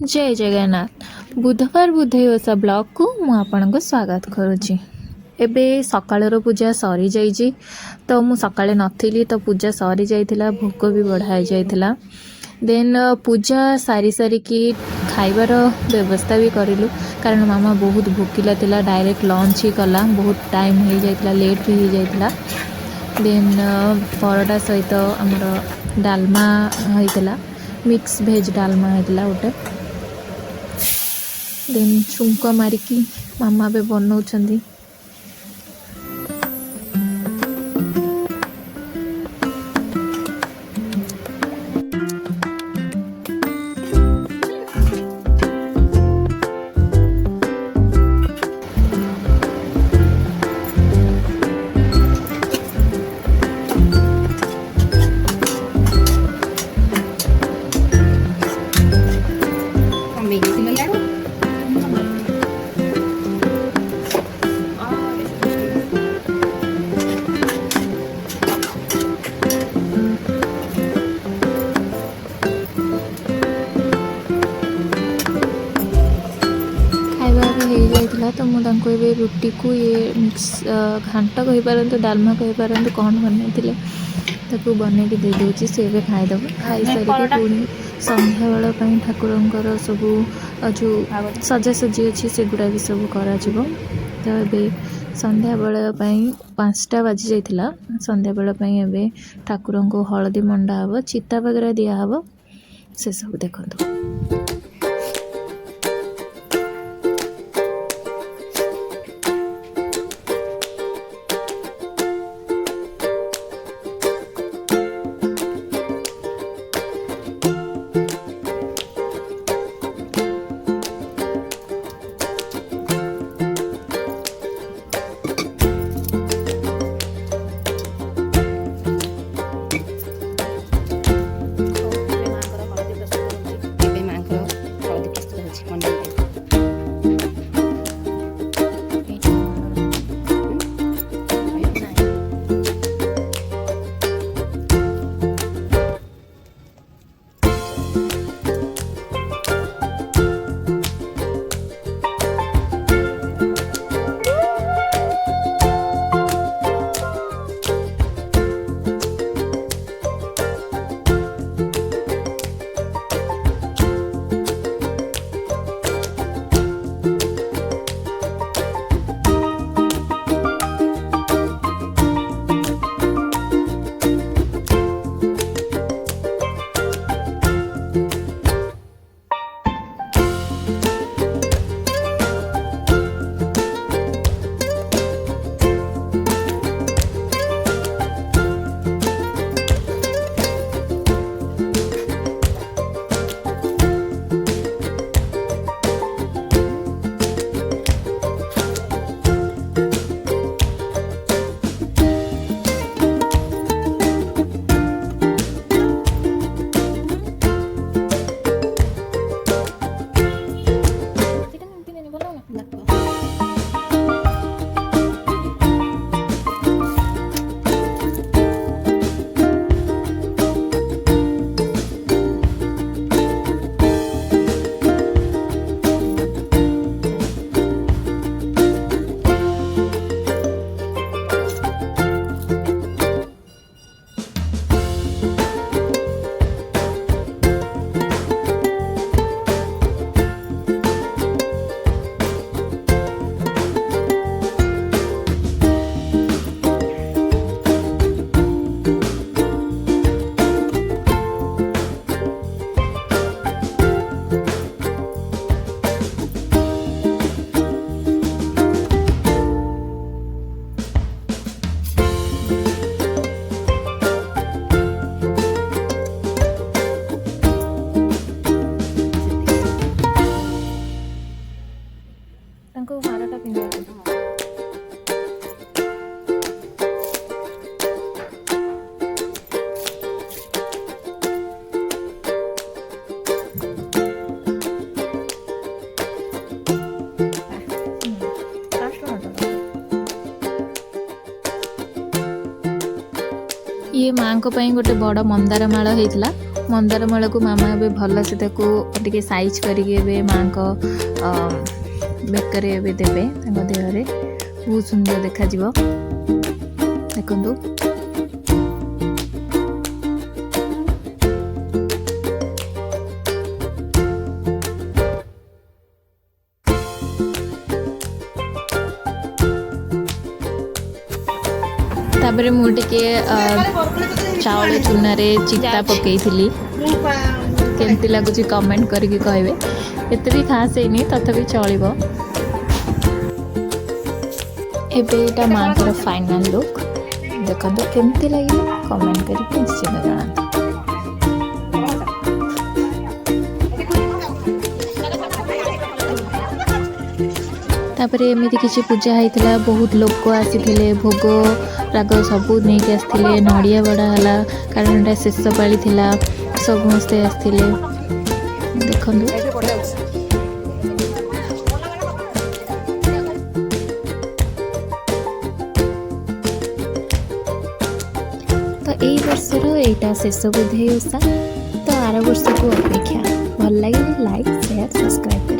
जय जगन्नाथ बुधवार बुधई ओषा ब्लॉग को मुझे स्वागत करुच्ची। एबे सकाळर पूजा सरी जाइए तो मु सकाळे नथिली तो पूजा सरी जाइथिला, भोग भी बढ़ाई जाइथिला। देन पूजा सारी सारिकी खाइबार व्यवस्था भी करिलु कारण मामा बहुत भोकिला थिला, डायरेक्ट लंच ही कला, बहुत टाइम हो जाइथिला, लेट भी हो जाइथिला। देन परोटा सहित आमर डालमा होइथिला, मिक्स भेज डालमा होइथिला गोटे। देन छुंक मारिकी मामा भी बनाउछंदी। तो मुझे रुटी को ये मिक्स घांट कही पारतु, डालमा कही पारतु, कौन बनई ताकू बन के दे दूँ सी ए खाईदेव। खाई सारिक पुणी संध्या बेल ठाकुर सब जो सजासजी अच्छी से गुड़ा भी सब करा। तो ये संध्या बेल 5टा बाजी जाइथिला। संध्या बेल ठाकुर को हलदी मंडा हम, चिता वगैरह दिहब, से सब देखो। ये माँ को गोटे बड़ मंदार माल होता मंदार माला को मामा ए भल से टे साइज करके माँ को बेकर देवे देहरे बहुत सुंदर देखा देखु। तापर मुझे चावल चूना रे चिता पकई केमती लगुच कमेंट करके कहबे। एते भी खास है तथापि चलो। एटा माँ का फाइनल लुक देखो केमती लगे कमेंट करके निश्चित जनाते। तापर एमती किसी पूजा होता बहुत लोक आसी भोग राग सबू नहीं आसते नड़िया बड़ा है कारण एटा शेष पाली थिला समस्ते आसते देखु। तो यही वर्षर यहाँ शेष बोधे ओषा। तो आर वर्ष को अपेक्षा भल लगे लाइक शेयर सब्सक्राइब।